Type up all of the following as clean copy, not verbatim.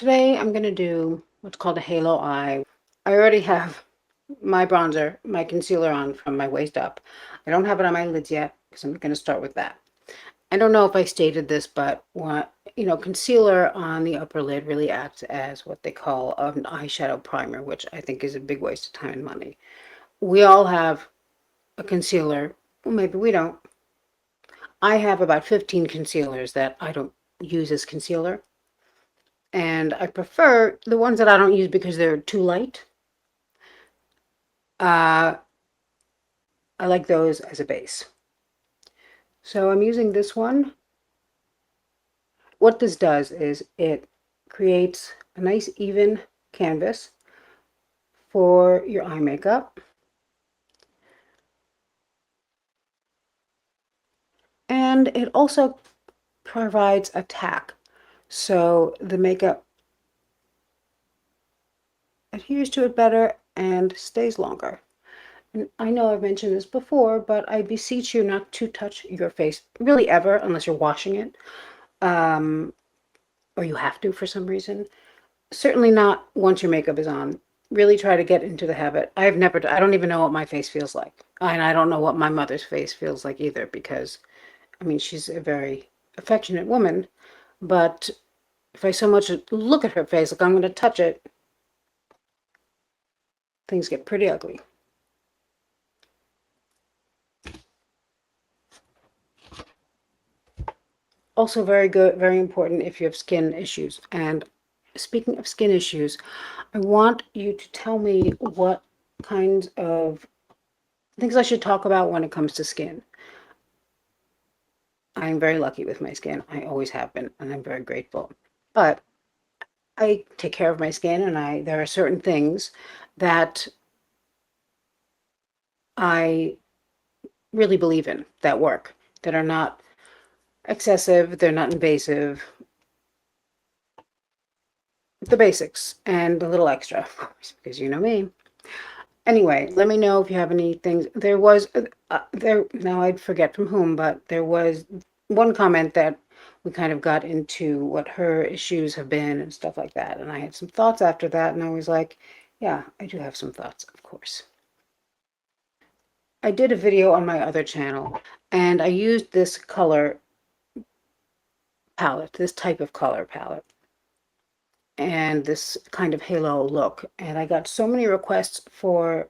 Today I'm going to do what's called a halo eye. I already have my bronzer, my concealer on from my waist up. I don't have it on my lids yet because I'm going to start with that. I don't know if I stated this, but concealer on the upper lid really acts as what they call an eyeshadow primer, which I think is a big waste of time and money. We all have a concealer. Well, maybe we don't. I have about 15 concealers that I don't use as concealer. And I prefer the ones that I don't use because they're too light. Uh, I like those as a base. So I'm using this one. What this does is it creates a nice even canvas for your eye makeup. And it also provides a tack. So the makeup adheres to it better and stays longer. And I know I've mentioned this before, but I beseech you not to touch your face really ever unless you're washing it. Um, or you have to for some reason. Certainly not once your makeup is on. Really try to get into the habit. I don't even know what my face feels like. And I don't know what my mother's face feels like either because, I mean, she's a very affectionate woman. But if I so much look at her face, like I'm going to touch it, things get pretty ugly. Also, very good, very important if you have skin issues. And speaking of skin issues, I want you to tell me what kinds of things I should talk about when it comes to skin. I'm very lucky with my skin. I always have been, and I'm very grateful. But I take care of my skin, and there are certain things that I really believe in that work, that are not excessive, they're not invasive, the basics, and a little extra, of course, because you know me. Anyway, let me know if you have any things. There was there now I forget from whom, but there was one comment that we kind of got into what her issues have been and stuff like that. And I had some thoughts after that, and I was like, yeah, I do have some thoughts, of course. I did a video on my other channel, and I used this color palette, this type of color palette, and this kind of halo look. And I got so many requests for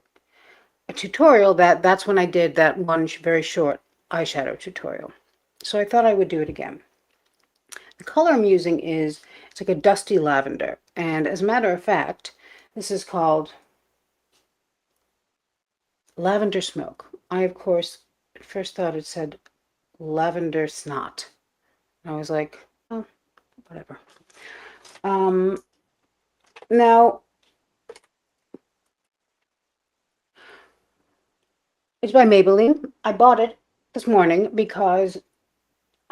a tutorial that's when I did that one very short eyeshadow tutorial. So I thought I would do it again. The color I'm using it's like a dusty lavender. And as a matter of fact, this is called Lavender Smoke. I, of course, at first thought it said lavender snot. I was like, oh, whatever. Um, Now, it's by Maybelline. I bought it this morning because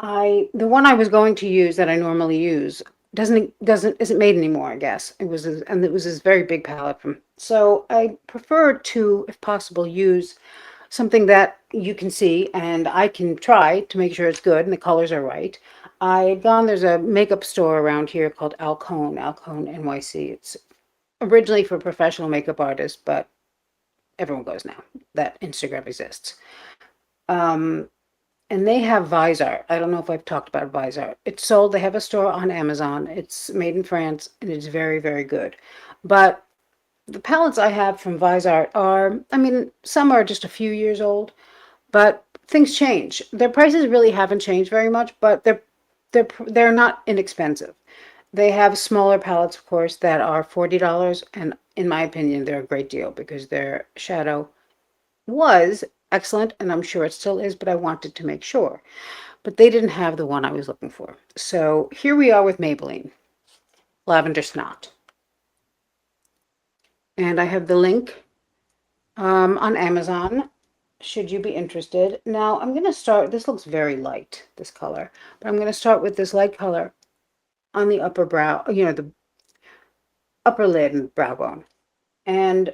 the one I was going to use that I normally use doesn't isn't made anymore, I guess. And it was this very big palette from. So I prefer to, if possible, use something that you can see and I can try to make sure it's good and the colors are right. There's a makeup store around here called Alcone NYC. It's originally for professional makeup artists, but everyone goes now that Instagram exists. Um, and they have Visart. I don't know if I've talked about Visart. It's sold, they have a store on Amazon. It's made in France and it's very, very good. But the palettes I have from Visart are, I mean, some are just a few years old, but things change. Their prices really haven't changed very much, but they're not inexpensive. They have smaller palettes, of course, that are $40, and in my opinion, they're a great deal because their shadow was excellent, and I'm sure it still is, but I wanted to make sure. But they didn't have the one I was looking for. So here we are with Maybelline, Lavender Snot. And I have the link on Amazon, should you be interested. Now I'm going to start, this looks very light, this color, but I'm going to start with this light color on the upper brow, the upper lid and brow bone, and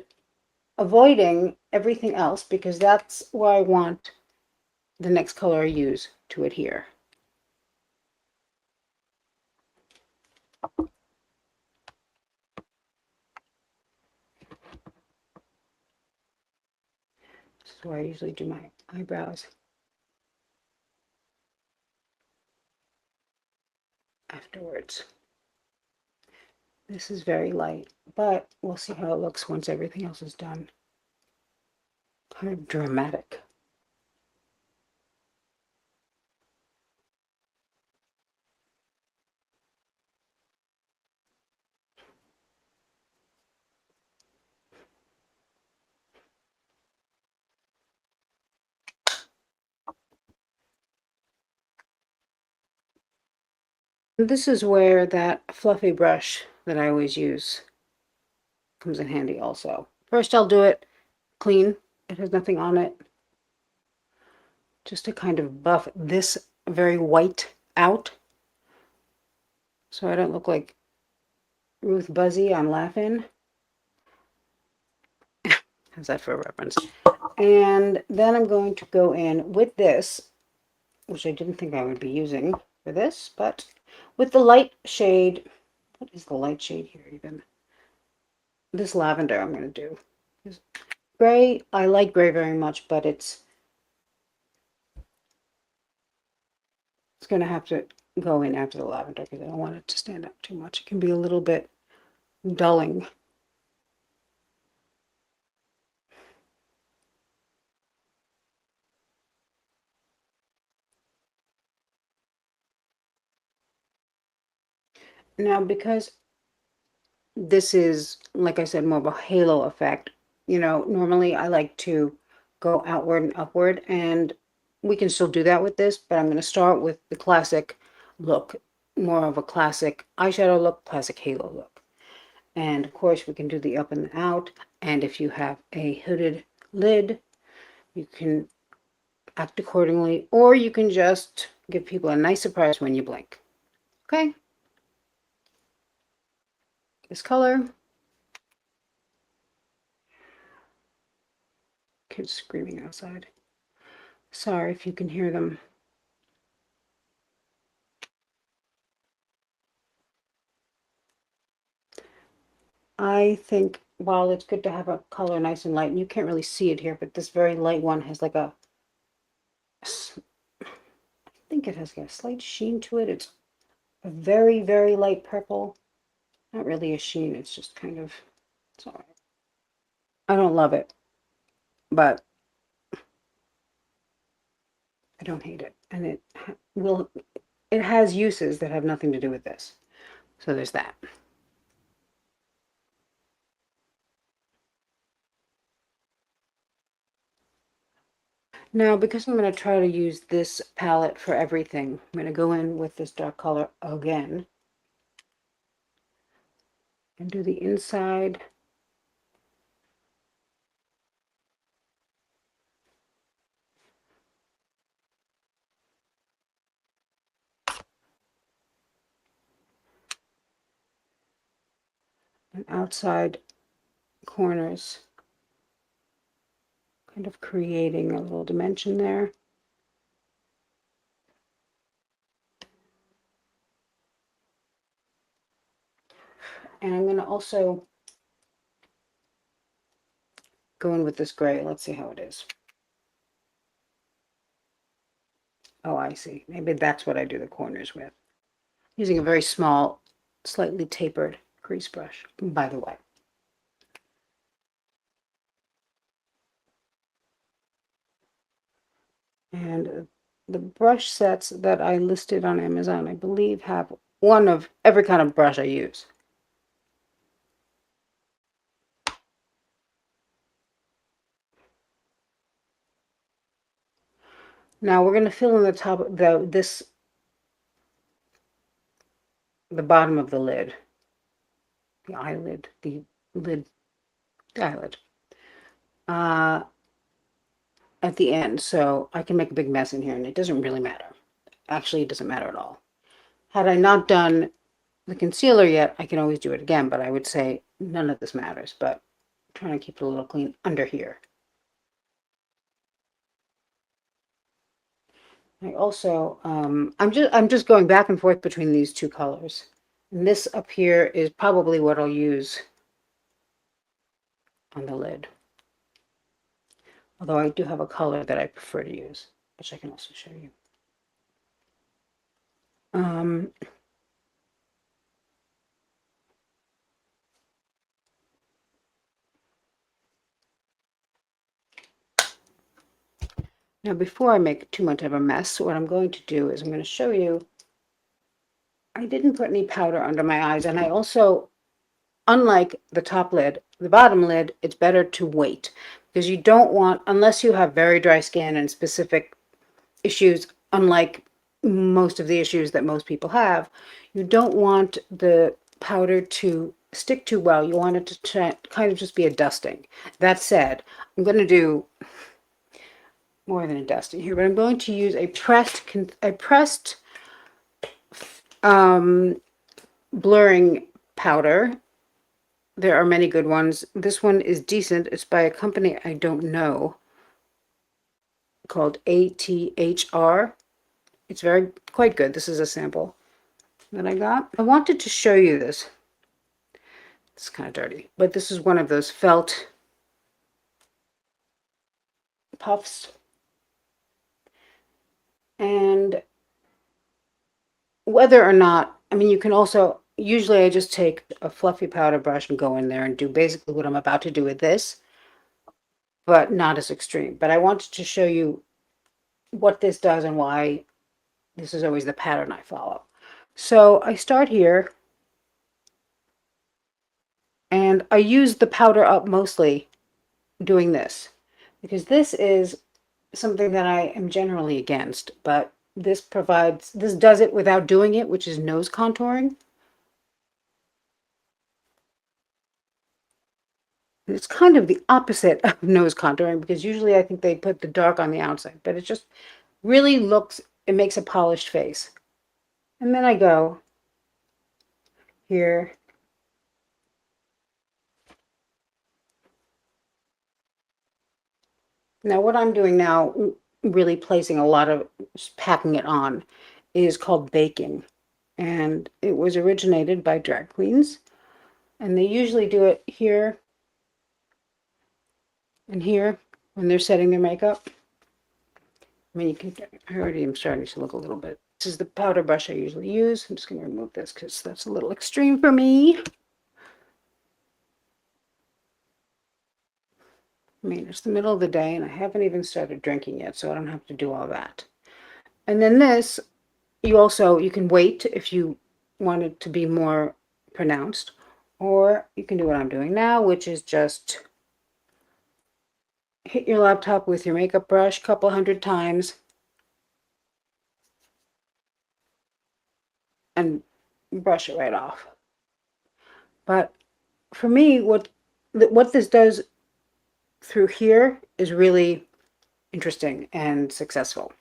avoiding everything else because that's where I want the next color I use to adhere. where I usually do my eyebrows afterwards. This is very light, but we'll see how it looks once everything else is done. Kind of dramatic. This is where that fluffy brush that I always use comes in handy also. First I'll do it clean. It has nothing on it. Just to kind of buff this very white out. So I don't look like Ruth Buzzy on Laughing. How's that for a reference? And then I'm going to go in with this, which I didn't think I would be using for this, but with the light shade. What is the light shade here even? This lavender I'm going to do. Gray, I like gray very much, but it's going to have to go in after the lavender because I don't want it to stand out too much. It can be a little bit dulling. Now, because this is, like I said, more of a halo effect, normally I like to go outward and upward, and we can still do that with this, but I'm going to start with the classic look, more of a classic eyeshadow look, classic halo look. And of course, we can do the up and the out, and if you have a hooded lid, you can act accordingly, or you can just give people a nice surprise when you blink. Okay? This color. Kids screaming outside. Sorry if you can hear them. I think while it's good to have a color nice and light, and you can't really see it here, but this very light one has like I think it has like a slight sheen to it. It's a very, very light purple. Not really a sheen, it's just kind of, it's all right. I don't love it, but I don't hate it. And it has uses that have nothing to do with this. So there's that. Now, because I'm going to try to use this palette for everything, I'm going to go in with this dark color again and do the inside. And outside corners, kind of creating a little dimension there. And I'm going to also go in with this gray. Let's see how it is. Oh, I see. Maybe that's what I do the corners with. Using a very small, slightly tapered crease brush, by the way. And the brush sets that I listed on Amazon, I believe, have one of every kind of brush I use. Now we're going to fill in the top of the bottom of the lid, the eyelid, the lid, the eyelid, at the end. So I can make a big mess in here, and it doesn't really matter. Actually, it doesn't matter at all. Had I not done the concealer yet, I can always do it again, but I would say none of this matters. But I'm trying to keep it a little clean under here. I also, I'm just going back and forth between these two colors. And this up here is probably what I'll use on the lid. Although I do have a color that I prefer to use, which I can also show you. Um, Now, before I make too much of a mess, what I'm going to do is I'm going to show you, I didn't put any powder under my eyes, and I also, unlike the top lid, the bottom lid, it's better to wait because you don't want, unless you have very dry skin and specific issues, unlike most of the issues that most people have, you don't want the powder to stick too well. You want it to kind of just be a dusting. That said, I'm going to do more than a dusting here, but I'm going to use a pressed um, blurring powder. There are many good ones. This one is decent. It's by a company I don't know called ATHR. It's very quite good. This is a sample that I got. I wanted to show you this. It's kind of dirty, but this is one of those felt puffs. And whether or not, I mean, you can also, usually I just take a fluffy powder brush and go in there and do basically what I'm about to do with this, but not as extreme. But I wanted to show you what this does and why this is always the pattern I follow. So I start here and I use the powder up mostly doing this because this is something that I am generally against, but this does it without doing it, which is nose contouring. And it's kind of the opposite of nose contouring because usually I think they put the dark on the outside, but it just really looks, it makes a polished face. And then I go here. Now what I'm doing now, really placing a lot of, just packing it on, is called baking. And it was originated by drag queens. And they usually do it here and here when they're setting their makeup. I mean, you can, I already am starting to look a little bit. This is the powder brush I usually use. I'm just going to remove this because that's a little extreme for me. I mean, it's the middle of the day and I haven't even started drinking yet, so I don't have to do all that. And then this, you can wait if you want it to be more pronounced, or you can do what I'm doing now, which is just hit your laptop with your makeup brush a couple hundred times and brush it right off. But for me, what this does through here is really interesting and successful.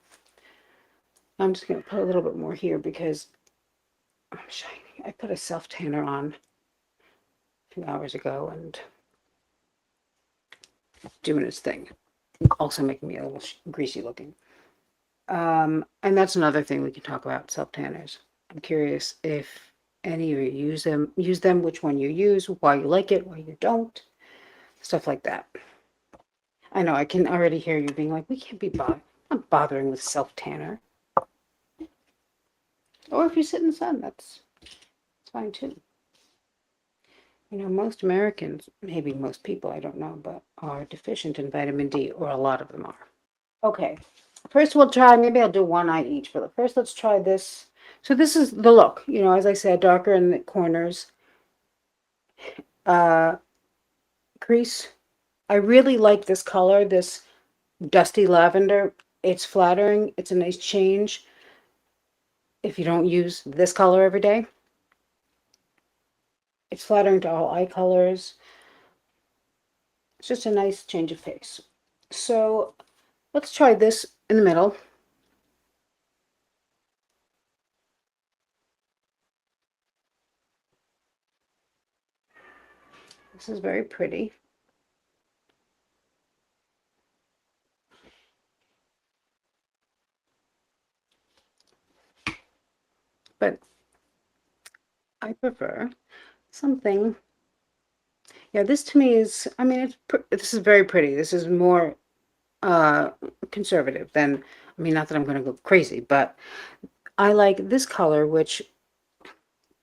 I'm just going to put a little bit more here because I'm shiny. I put a self tanner on a few hours ago and doing its thing, also making me a little greasy looking. And that's another thing we can talk about, self tanners. I'm curious if any of you use them, which one you use, why you like it, why you don't, stuff like that. I know I can already hear you being like, we can't be not bothering with self tanner. Or if you sit in the sun, that's fine too. You know, most Americans, maybe most people, I don't know, but are deficient in vitamin D, or a lot of them are. Okay, first we'll try, maybe I'll do one eye each, but first let's try this. So this is the look, you know, as I said, darker in the corners. Uh, Crease. I really like this color, this dusty lavender. It's flattering. It's a nice change if you don't use this color every day. It's flattering to all eye colors. It's just a nice change of pace. So let's try this in the middle. This is very pretty. But I prefer something. Yeah, this to me is, I mean, this is very pretty. This is more uh, conservative, then I mean, not that I'm going to go crazy, but I like this color, which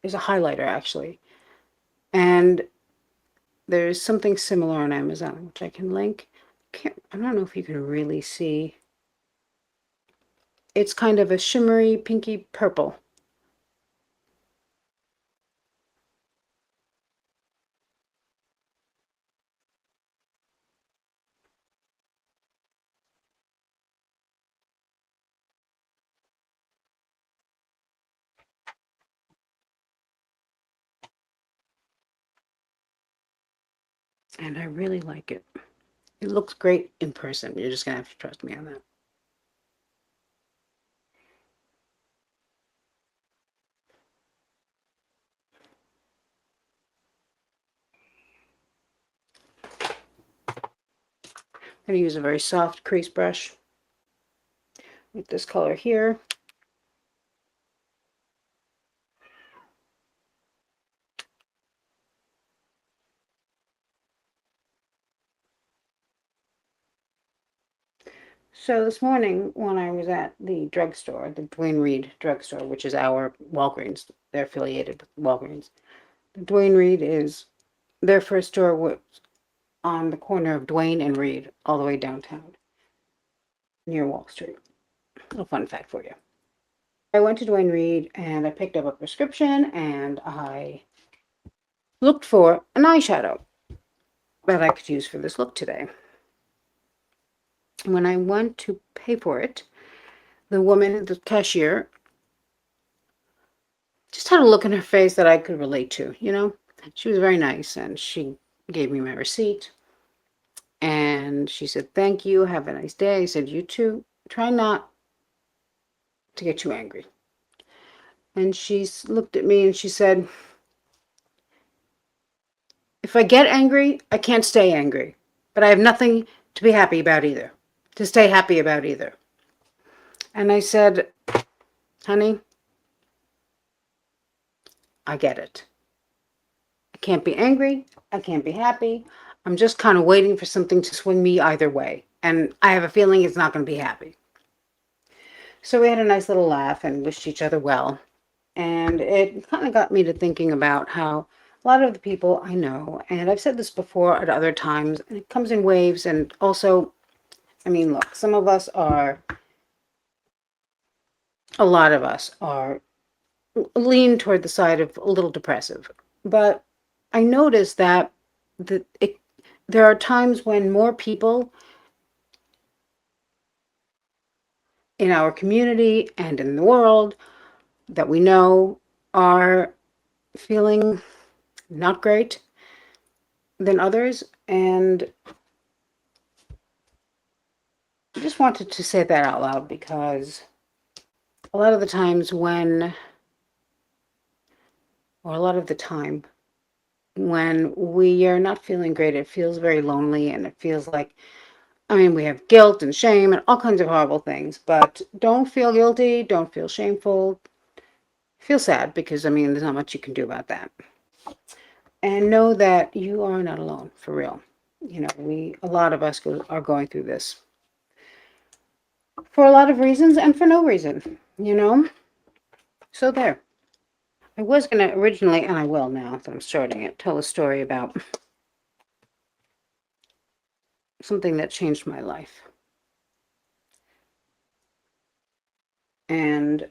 is a highlighter actually. And there's something similar on Amazon, which I can link. I don't know if you can really see. It's kind of a shimmery pinky purple. And I really like it. It looks great in person. You're just gonna have to trust me on that. I'm gonna use a very soft crease brush with this color here. So this morning when I was at the drugstore, the Duane Reade drugstore, which is our Walgreens, they're affiliated with Walgreens. The Duane Reade is their first store was on the corner of Duane and Reade, all the way downtown near Wall Street. A little fun fact for you. I went to Duane Reade and I picked up a prescription and I looked for an eyeshadow that I could use for this look today. When I went to pay for it, the woman, the cashier, just had a look in her face that I could relate to, you know? She was very nice and she gave me my receipt and she said, "Thank you, have a nice day." I said, "You too. Try not to get too angry." And she looked at me and she said, "If I get angry, I can't stay angry, but I have nothing to be happy about either, to stay happy about either." And I said, "Honey, I get it. I can't be angry. I can't be happy. I'm just kind of waiting for something to swing me either way. And I have a feeling it's not going to be happy." So we had a nice little laugh and wished each other well. And it kind of got me to thinking about how a lot of the people I know, and I've said this before at other times, and it comes in waves. And also, I mean, look, a lot of us are lean toward the side of a little depressive. But I noticed that there are times when more people in our community and in the world that we know are feeling not great than others. And I just wanted to say that out loud because a lot of the times or a lot of the time, when we are not feeling great, it feels very lonely and it feels like, I mean, we have guilt and shame and all kinds of horrible things, but don't feel guilty, don't feel shameful, feel sad because, I mean, there's not much you can do about that. And know that you are not alone, for real. You know, a lot of us are going through this for a lot of reasons and for no reason, you know? So there. I was going to originally, and I will now that I'm starting it, tell a story about something that changed my life. And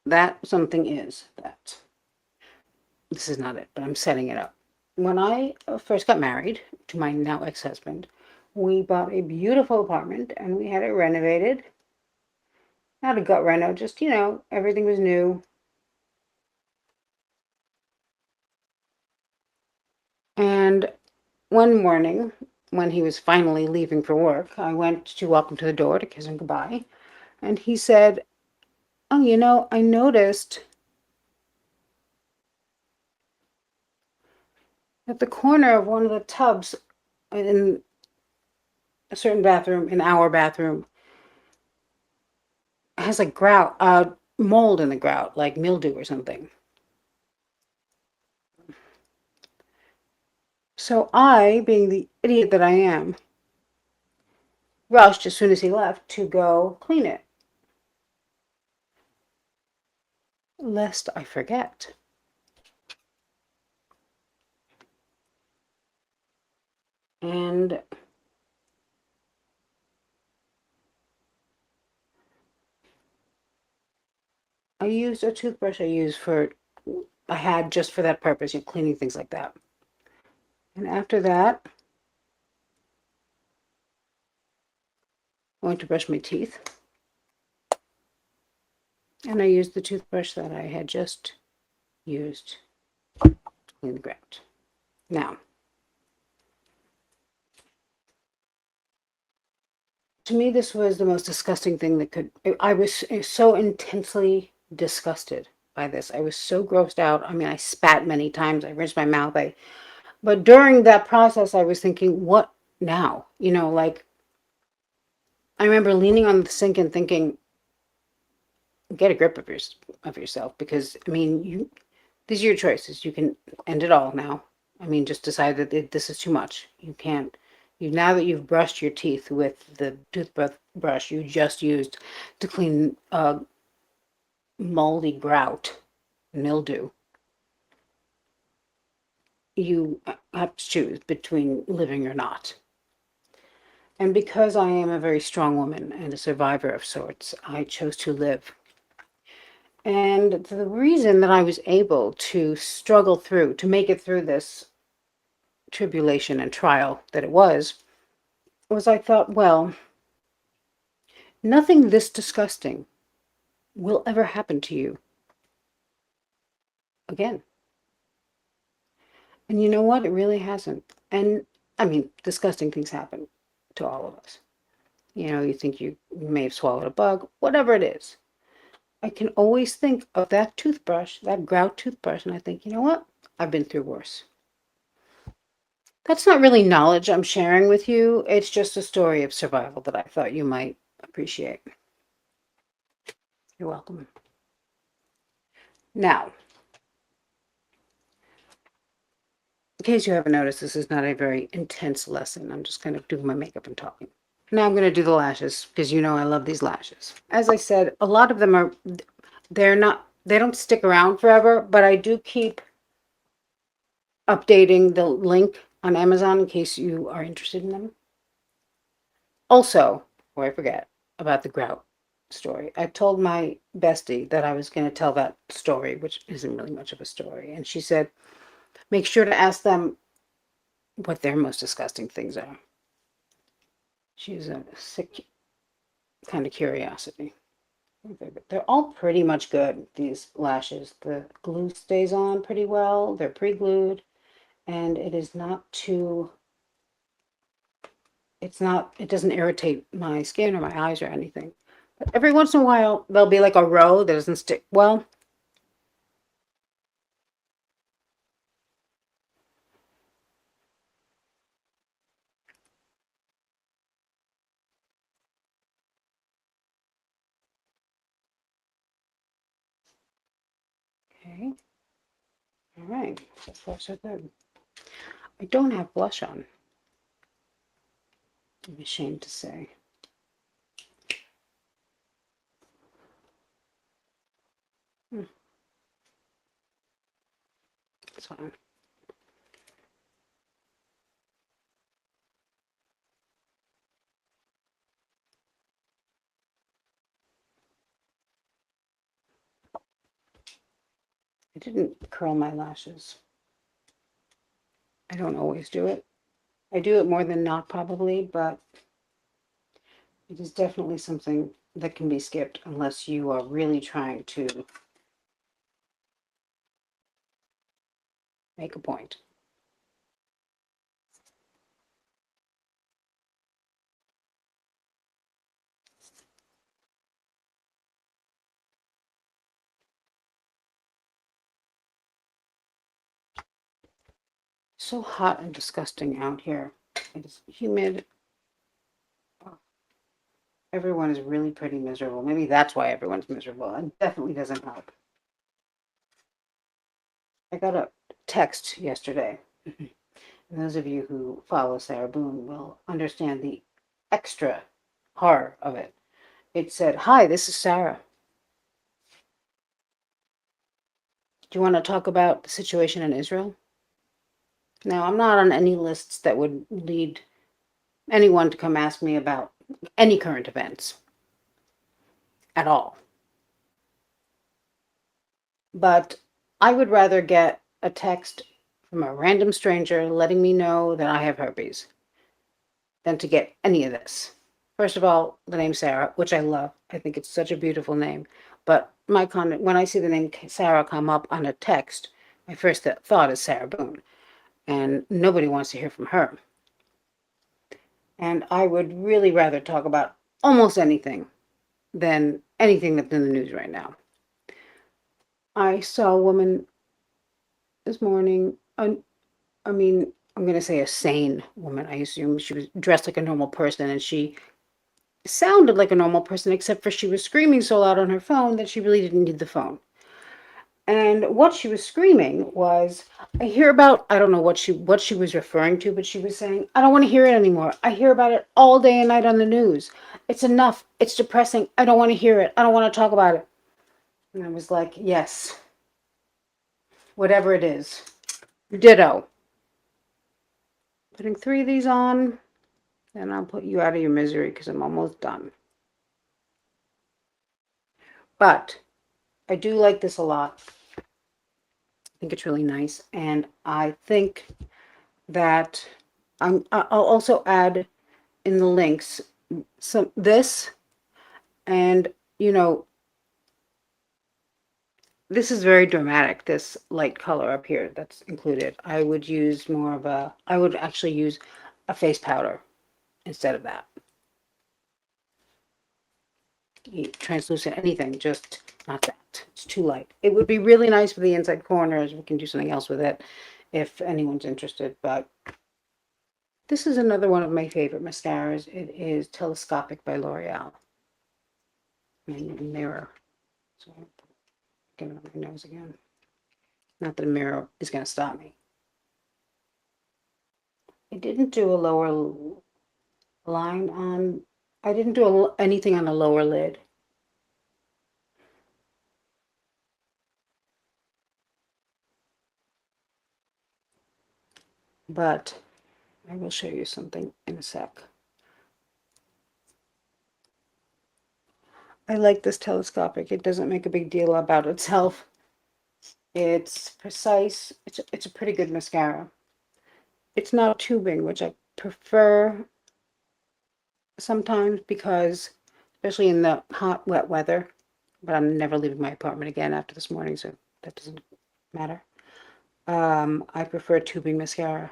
that something is that this is not it, but I'm setting it up. When I first got married to my now ex-husband, we bought a beautiful apartment and we had it renovated. Not a gut reno, just, everything was new. And one morning, when he was finally leaving for work, I went to walk him to the door to kiss him goodbye. And he said, "Oh, I noticed at the corner of one of the tubs in a certain bathroom, in our bathroom, has like grout, mold in the grout, like mildew or something." So I, being the idiot that I am, rushed as soon as he left to go clean it, lest I forget. And I used a toothbrush I had just for that purpose, cleaning things like that. And after that, I went to brush my teeth. And I used the toothbrush that I had just used to clean the grout. Now, to me, this was the most disgusting thing that could. I was so intensely disgusted by this. I was so grossed out. I mean, I spat many times. I rinsed my mouth. But during that process, I was thinking, what now? Like I remember leaning on the sink and thinking, get a grip of yourself, because I mean, these are your choices. You can end it all now. I mean, just decide that this is too much. You can't. Now that you've brushed your teeth with the toothbrush you just used to clean moldy grout, mildew, you have to choose between living or not. And because I am a very strong woman and a survivor of sorts, I chose to live. And the reason that I was able to struggle through, to make it through this tribulation and trial that it was I thought, well, nothing this disgusting will ever happen to you again. And you know what? It really hasn't. And I mean, disgusting things happen to all of us. You think you may have swallowed a bug, whatever it is. I can always think of that toothbrush, that grout toothbrush, and I think, you know what? I've been through worse. That's not really knowledge I'm sharing with you. It's just a story of survival that I thought you might appreciate. You're welcome. Now, in case you haven't noticed, this is not a very intense lesson. I'm just kind of doing my makeup and talking. Now I'm going to do the lashes because I love these lashes. As I said, a lot of them they don't stick around forever, but I do keep updating the link on Amazon in case you are interested in them. Also, before I forget about the grout story, I told my bestie that I was going to tell that story, which isn't really much of a story. And she said, make sure to ask them what their most disgusting things are. She's a sick kind of curiosity. They're all pretty much good, these lashes. The glue stays on pretty well. They're pre-glued, and it doesn't irritate my skin or my eyes or anything. But every once in a while, there'll be like a row that doesn't stick well. Okay, all right, so far so good. I don't have blush on, I'm ashamed to say. Hmm, it's fine. I didn't curl my lashes. I don't always do it. I do it more than not, probably, but it is definitely something that can be skipped unless you are really trying to make a point. So hot and disgusting out here. It is humid. Oh, everyone is really pretty miserable. Maybe that's why everyone's miserable. It definitely doesn't help. I got a text yesterday, and And those of you who follow Sarah Boone will understand the extra horror of it. It said, "Hi, this is Sarah. Do you want to talk about the situation in Israel?" Now, I'm not on any lists that would lead anyone to come ask me about any current events at all. But I would rather get a text from a random stranger letting me know that I have herpes than to get any of this. First of all, the name Sarah, which I love. I think it's such a beautiful name. But my comment, when I see the name Sarah come up on a text, my first thought is Sarah Boone. And nobody wants to hear from her. And I would really rather talk about almost anything than anything that's in the news right now. I saw a woman this morning, I mean, I'm going to say a sane woman. I assume she was dressed like a normal person and she sounded like a normal person, except for she was screaming so loud on her phone that she really didn't need the phone. And what she was screaming was, I hear about, I don't know what she was referring to, but she was saying, I don't want to hear it anymore. I hear about it all day and night on the news. It's enough. It's depressing. I don't want to hear it. I don't want to talk about it. And I was like, yes, whatever it is. Ditto. Putting 3 of these on, then I'll put you out of your misery because I'm almost done. But I do like this a lot. I think it's really nice. And I think that I'll also add in the links some this and you know this is very dramatic, this light color up here that's included. I would actually use a face powder instead of that. Translucent anything, just not that. It's too light. It would be really nice for the inside corners. We can do something else with it if anyone's interested, but this is another one of my favorite mascaras. It is Telescopic by L'Oreal. And mirror. So I'll get it on my nose again. Not that a mirror is going to stop me. I didn't do a lower line on, I didn't do anything on the lower lid. But I will show you something in a sec. I like this telescopic. It doesn't make a big deal about itself. It's precise. It's a pretty good mascara. It's not tubing, which I prefer sometimes because, especially in the hot, wet weather, but I'm never leaving my apartment again after this morning, so that doesn't matter. I prefer tubing mascara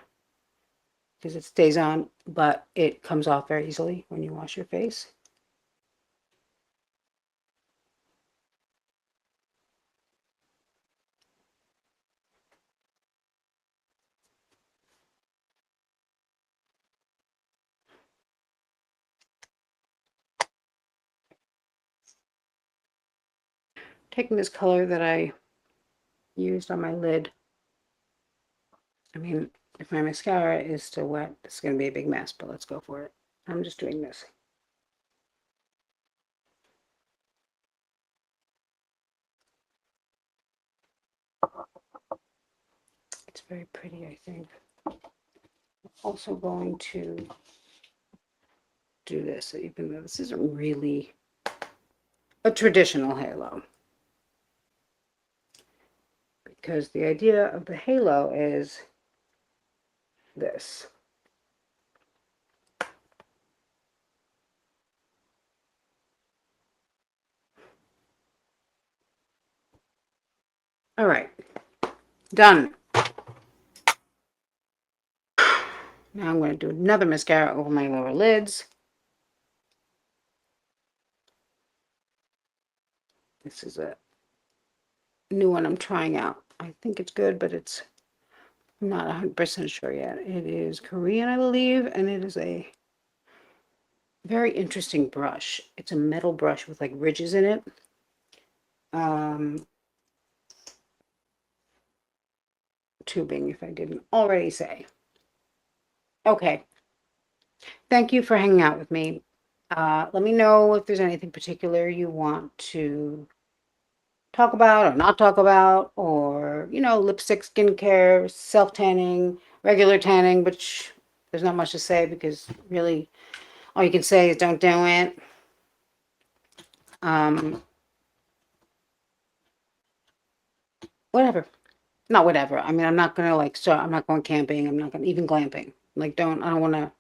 because it stays on, but it comes off very easily when you wash your face. Taking this color that I used on my lid, I mean, if my mascara is still wet, it's going to be a big mess, but let's go for it. I'm just doing this. It's very pretty, I think. I'm also going to do this, even though this isn't really a traditional halo. Because the idea of the halo is this. All right, done. Now I'm going to do another mascara over my lower lids. This is a new one I'm trying out. I think it's good, but it's not 100% sure yet. It is Korean, I believe, and it is a very interesting brush. It's a metal brush with like ridges in it. Tubing, if I didn't already say. Okay. Thank you for hanging out with me. Let me know if there's anything particular you want to talk about or not talk about, or, lipstick, skincare, self-tanning, regular tanning, which there's not much to say because really all you can say is don't do it. Um, Whatever. Not whatever. I mean, I'm not gonna like start, I'm not going camping. I'm not gonna even glamping. Like, I don't want to,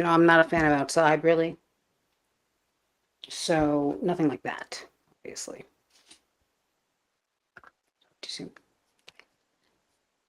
I'm not a fan of outside really. So nothing like that, obviously. Too soon.